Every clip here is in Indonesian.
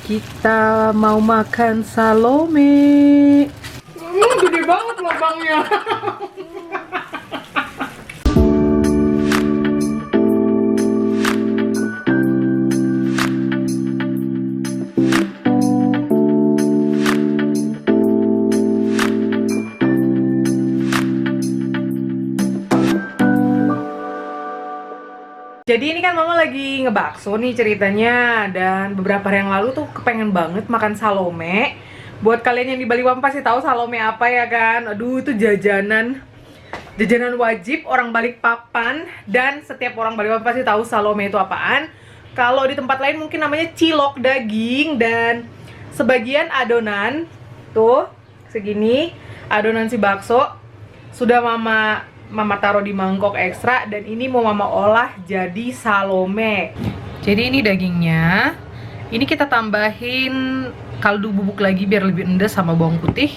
Kita mau makan Salome. Gede banget lubangnya. Jadi ini kan mama lagi ngebakso nih ceritanya. Dan beberapa hari yang lalu tuh kepengen banget makan Salome. Buat kalian yang di Baliwan pasti tahu Salome apa ya kan. Aduh, itu jajanan wajib orang Balikpapan. Dan setiap orang Baliwan pasti tahu Salome itu apaan. Kalau di tempat lain mungkin namanya cilok daging. Dan sebagian adonan tuh segini, adonan si bakso sudah mama taruh di mangkok ekstra, dan ini mau mama olah jadi Salome. Jadi ini dagingnya. Ini kita tambahin kaldu bubuk lagi biar lebih endes sama bawang putih.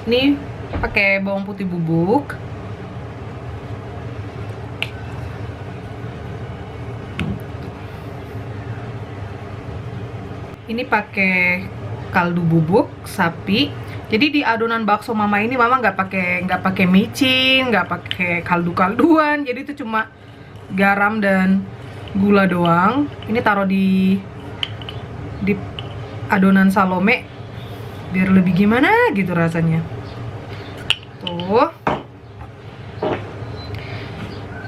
Ini pakai bawang putih bubuk. Ini pakai kaldu bubuk sapi. Jadi di adonan bakso mama ini mama nggak pakai micin, nggak pakai kaldu-kalduan. Jadi itu cuma garam dan gula doang. Ini taruh di adonan Salome biar lebih gimana gitu rasanya. Tuh.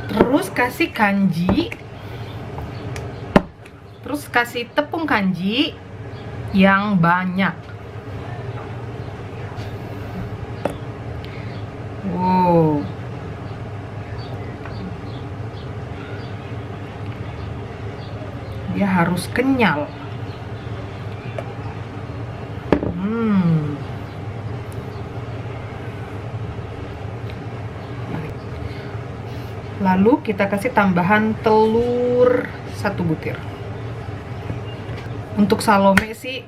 Terus kasih kanji. Terus kasih tepung kanji yang banyak. Wow. Dia harus kenyal. Lalu kita kasih tambahan telur 1 butir. Untuk Salome sih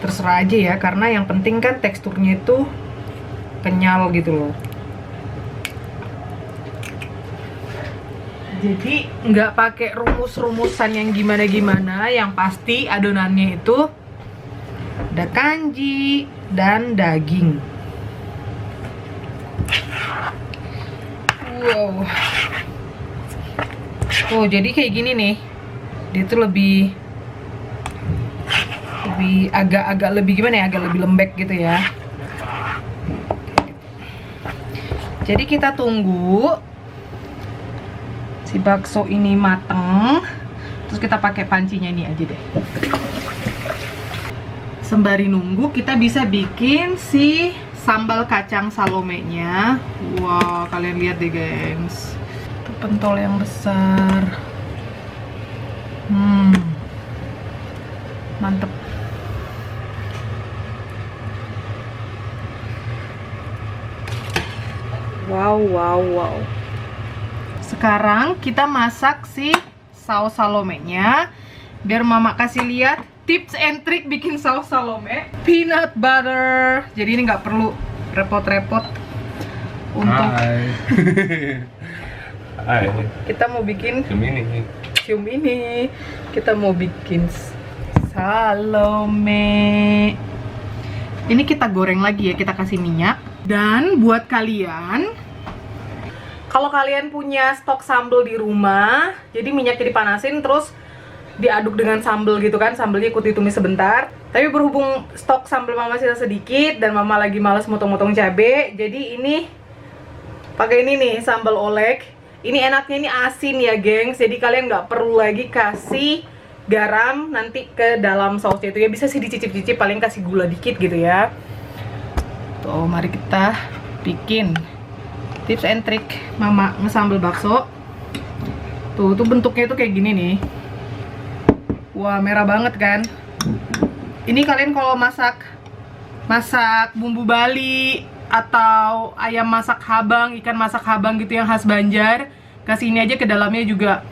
terserah aja ya, karena yang penting kan teksturnya itu kenyal gitu loh. Jadi nggak pakai rumus-rumusan yang gimana-gimana. Yang pasti adonannya itu ada kanji dan daging. Wow. Oh, jadi kayak gini nih. Dia tuh lebih agak lebih gimana ya? Agak lebih lembek gitu ya. Jadi kita tunggu si bakso ini mateng. Terus kita pakai pancinya ini aja deh. Sembari nunggu kita bisa bikin si sambal kacang Salomenya. Wow, kalian lihat deh gengs. Itu pentol yang besar. Mantep. Wow. Sekarang kita masak si saus Salomenya. Biar mama kasih lihat tips and trick bikin saus Salome. Peanut butter. Jadi ini nggak perlu repot-repot untuk. Hai. Kita mau bikin cium ini. Kita mau bikin Salome. Ini kita goreng lagi ya, kita kasih minyak. Dan buat kalian, kalau kalian punya stok sambal di rumah, jadi minyaknya dipanasin terus diaduk dengan sambal gitu kan, sambalnya ikut ditumis sebentar. Tapi berhubung stok sambal mama sisa sedikit dan mama lagi males motong-motong cabe, jadi ini pakai ini nih, sambal olek. Ini enaknya ini asin ya gengs, jadi kalian nggak perlu lagi kasih garam nanti ke dalam sausnya itu ya. Bisa sih dicicip-cicip, paling kasih gula dikit gitu ya. Tuh, mari kita bikin tips and trick mama ngesambal bakso. Tuh bentuknya tuh kayak gini nih. Wah, merah banget kan. Ini kalian kalau masak bumbu Bali atau ayam masak habang, ikan masak habang gitu yang khas Banjar, kasih ini aja ke dalamnya juga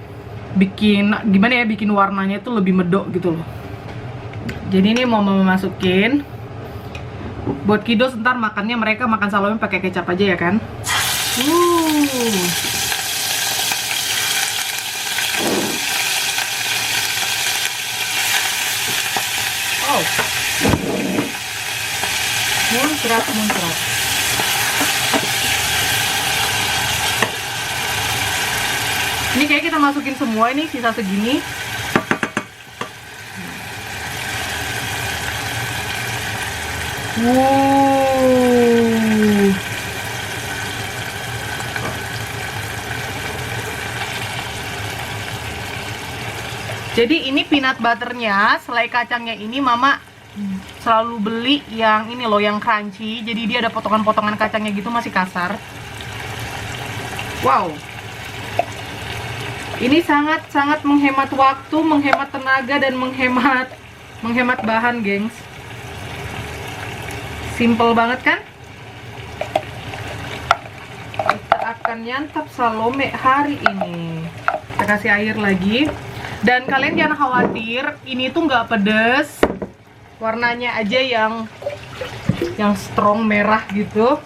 bikin gimana ya, bikin warnanya tuh lebih medok gitu loh. Jadi ini mau mama masukin. Buat kiddos ntar makannya mereka makan Salome pakai kecap aja ya kan. Oh, muncrat. Ini kayak kita masukin semua, ini sisa segini. Wow. Jadi ini peanut butternya, selai kacangnya ini mama selalu beli yang ini loh, yang crunchy. Jadi dia ada potongan-potongan kacangnya gitu, masih kasar. Wow. Ini sangat-sangat menghemat waktu, menghemat tenaga, dan menghemat bahan, gengs. Simple banget kan? Kita akan nyantap salome hari ini. Kita kasih air lagi. Dan kalian jangan khawatir, ini tuh nggak pedes. Warnanya aja yang strong merah gitu.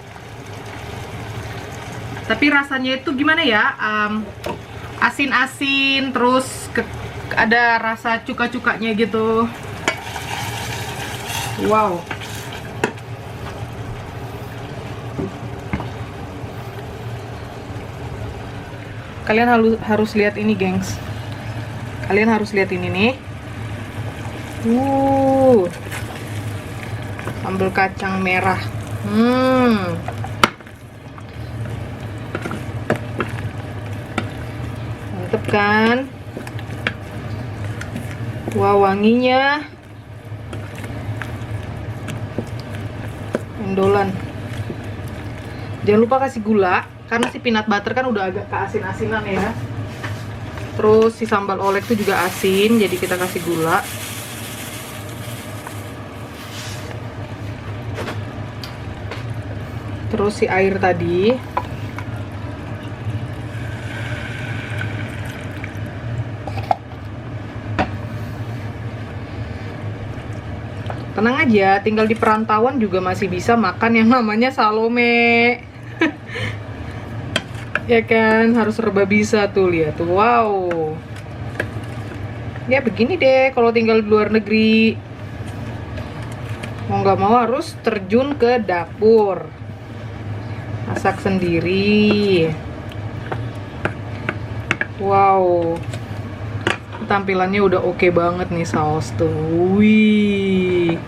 Tapi rasanya itu gimana ya? Asin-asin, terus ada rasa cuka-cukanya gitu. Wow. Kalian harus lihat ini, gengs. Kalian harus lihat ini nih. Sambal kacang merah. Mantep kan? Wow, wanginya mendolan. Jangan lupa kasih gula, karena si peanut butter kan udah agak keasin-asinan ya. Terus si sambal olek itu juga asin, jadi kita kasih gula. Terus si air tadi. Tenang aja, tinggal di perantauan juga masih bisa makan yang namanya salome. Ya kan, harus serba bisa tuh, lihat tuh. Wow. Ya begini deh kalau tinggal di luar negeri. Mau nggak mau harus terjun ke dapur. Masak sendiri. Wow. Tampilannya udah oke banget nih saus tuh. Wih.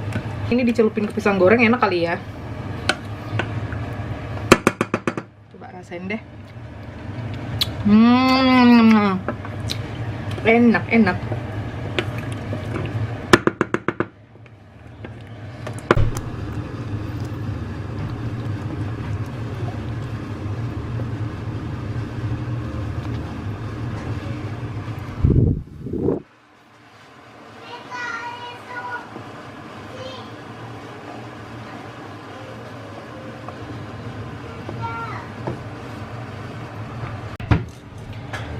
Ini dicelupin ke pisang goreng enak kali ya. Coba rasain deh. Enak.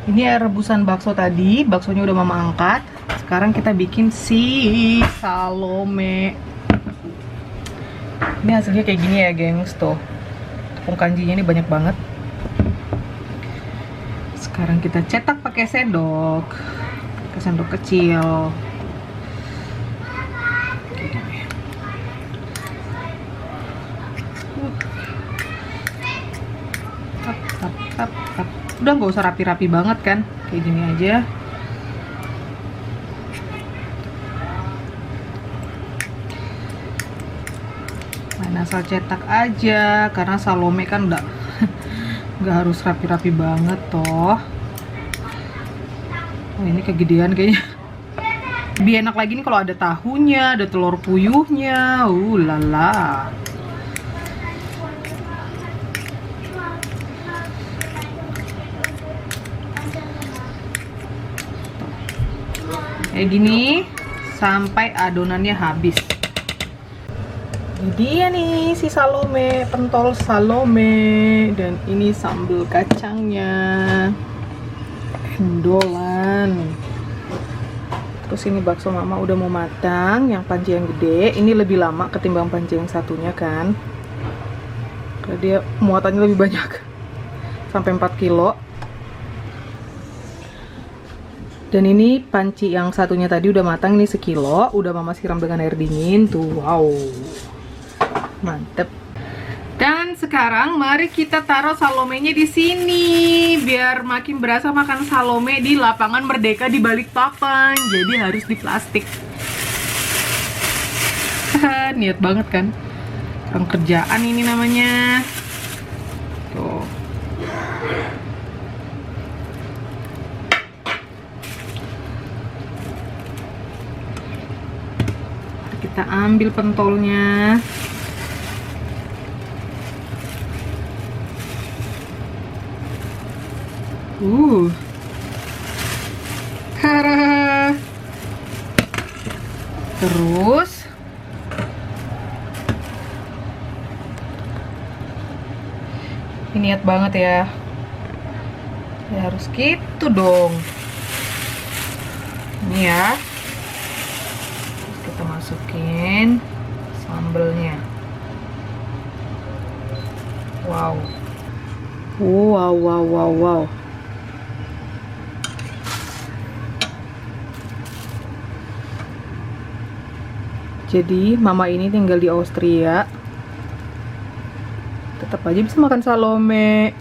Ini air rebusan bakso tadi, baksonya udah mama angkat. Sekarang kita bikin si salome. Ini hasilnya kayak gini ya, gengs, tuh. Tepung kanjinya ini banyak banget. Sekarang kita cetak pakai sendok kecil. Tap. Udah nggak usah rapi-rapi banget kan, kayak gini aja. Asal cetak aja, karena salome kan udah nggak harus rapi-rapi banget toh. Oh, ini kegedean kayaknya. Lebih enak lagi nih kalau ada tahunya, ada telur puyuhnya. Lala. Kayak gini sampai adonannya habis. Jadi ya nih si salome, pentol salome, dan ini sambal kacangnya, mendolan. Terus ini bakso mama udah mau matang, yang panci yang gede. Ini lebih lama ketimbang panci yang satunya kan, karena dia muatannya lebih banyak, sampai 4 kilo. Dan ini panci yang satunya tadi udah matang, ini sekilo, udah mama siram dengan air dingin tuh. Wow, mantep. Dan sekarang mari kita taruh salomenya di sini biar makin berasa makan salome di lapangan Merdeka di Balikpapan. Jadi harus di plastik. Niat banget kan? Orang kerjaan ini namanya. Tuh. Kita ambil pentolnya. Tara. Terus ini niat banget ya. Ya harus gitu dong. Ini ya. Terus kita masukin sambelnya. Wow. Wow, wow, wow, wow. Jadi mama ini tinggal di Austria, tetap aja bisa makan salome.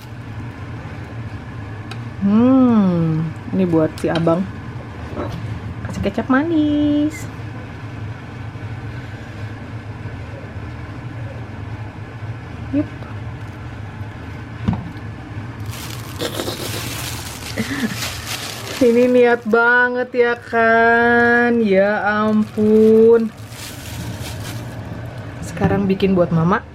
Ini buat si abang. Kasih kecap manis. Yup. Ini niat banget ya kan? Ya ampun. Sekarang bikin buat mama.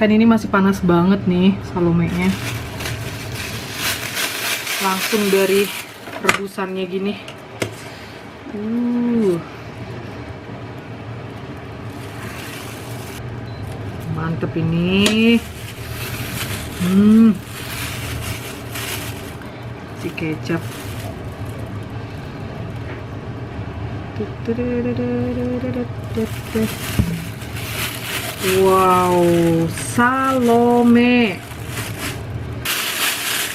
Kan ini masih panas banget nih salomenya. Langsung dari rebusannya gini. Mantep ini. Si kecap. Wow, salome.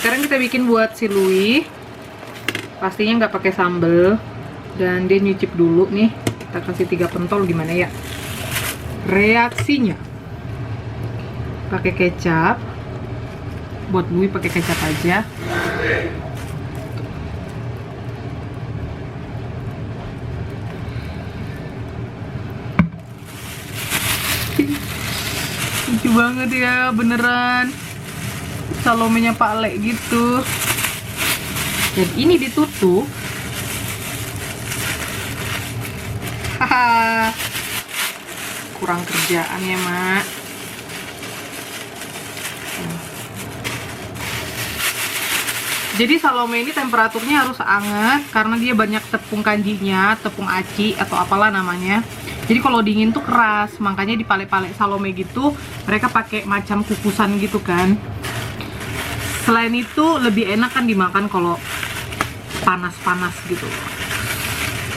Sekarang kita bikin buat si Louis. Pastinya nggak pakai sambal. Dan dia nyicip dulu nih. Kita kasih 3 pentol, gimana ya reaksinya. Pakai kecap. Buat Louis pakai kecap aja. Lucu banget ya, beneran salomenya Pak Le gitu. Dan ini ditutup. Haha, kurang kerjaan ya mak. Jadi salome ini temperaturnya harus hangat karena dia banyak tepung kanjinya, tepung aci atau apalah namanya. Jadi kalau dingin tuh keras, makanya di pale-pale salome gitu mereka pakai macam kukusan gitu kan. Selain itu lebih enak kan dimakan kalau panas-panas gitu.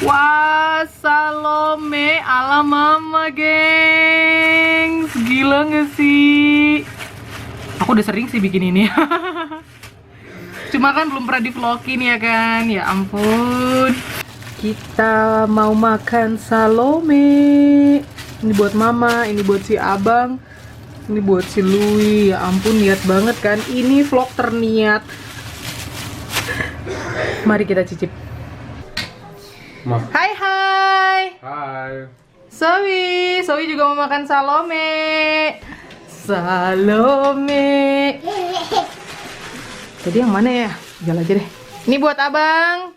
Wah, salome ala mama, gengs. Gila gak sih? Aku udah sering sih bikin ini. Cuma kan belum pernah di-vlogin ya kan. Ya ampun. Kita mau makan salome. Ini buat mama, ini buat si abang, ini buat si Louis. Ya ampun, niat banget kan. Ini vlog terniat. Mari kita cicip. Hai hai. Hai. Zoe juga mau makan salome. Salome. Jadi yang mana ya? Jalan aja deh. Ini buat abang.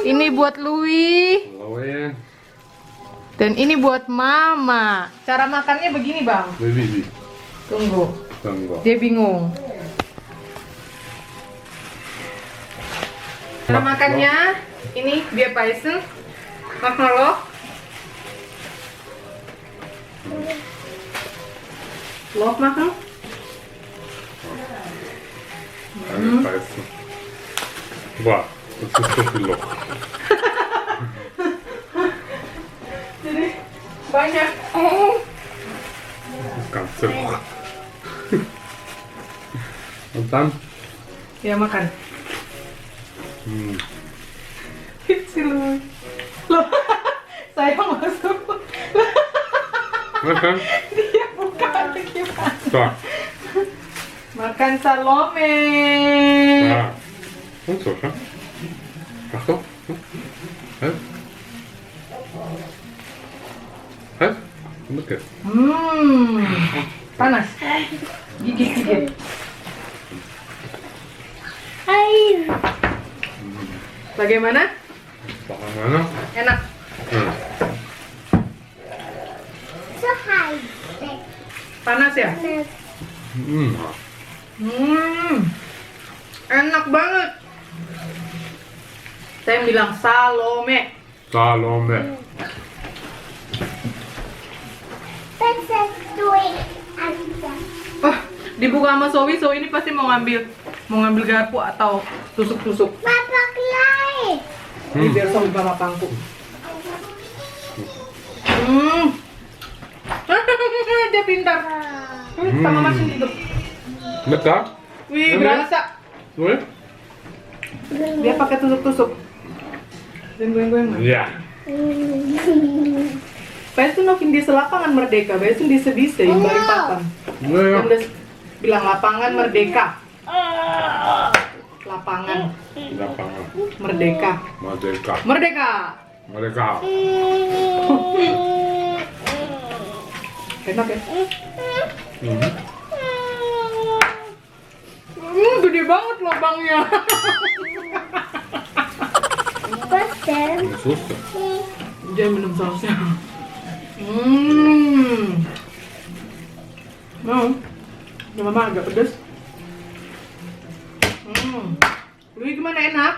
Ini buat Louis. Dan ini buat mama. Cara makannya begini bang. Tunggu. Dia bingung. Cara makannya ini biar paisen. Makan lo. Lo makan. Wah, das ist so viel Loch. Jadi banyak. Das ganze Loch. Und dann? Ya makan. Hmm. Si Louis. Loh, saya masuk. Makan. Dia buka gimana? Tak. Makan Salome. Ah. Goed zo, hè? Wacht op. Hup. Hup. Lekker. Panas. Gigit. Air. Bagaimana? Bagaimana? Enak. So high. Panas ya? Enak banget. Saya bilang Salome. Salome. Princess doing Anta. Oh, dibuka sama Zoe ini pasti mau ngambil garpu atau tusuk-tusuk. Papa Clay. Ini biar Zoe bawa pangku. Dia pintar. Sama masih hidup. Lekker? Wih, berasa. Mooi? Dia pakai tusuk-tusuk. Dan goyang-goyang. Ja. Pengen tuh di lapangan merdeka, pengen di sebisa yang bari papan. Ja. Yang udah bilang lapangan merdeka. Lapangan Lapangan. merdeka. Merdeka. Merdeka. Merdeka. Enak ya? Mhm. Gede banget lubangnya. Pesen. Suster. Jangan minum sausnya. Mau? Ya mama agak pedas. Lui gimana, enak?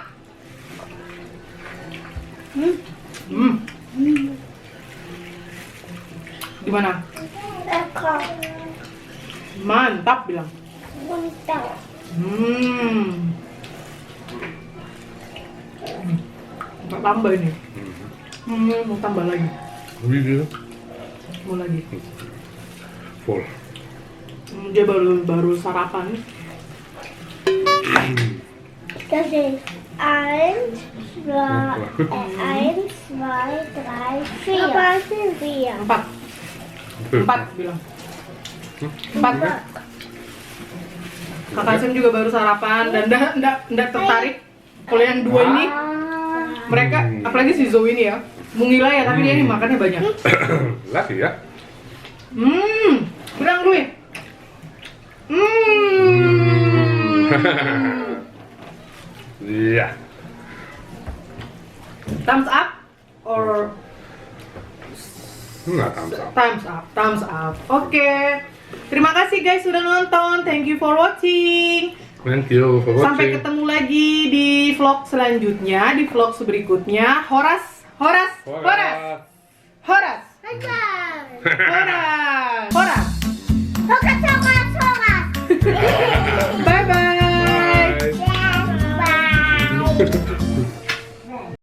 Gimana? Eko. Mantap bilang. Bunta. Nggak tambah ini. Mau tambah lagi. Wie dia? Mau lagi. Vol. Dia baru sarapan. Das ist 1, 2, 1, 2, 3, 4. Papa sind wir. 4 bilang. 4. Kakak Sim juga baru sarapan dan ndak tertarik. Kalau yang dua ini, mereka apalagi si Zoe ini ya, mungila ya, tapi dia ini makannya banyak. Lekker ya? Bilang gue. Ja. Thumbs up or Nah, thumbs up. thumbs up. Oke. Terima kasih guys sudah nonton. Thank you for watching. Thank you for Sampai watching. ketemu lagi di vlog selanjutnya, di vlog berikutnya. Horas. Hajar. Horas.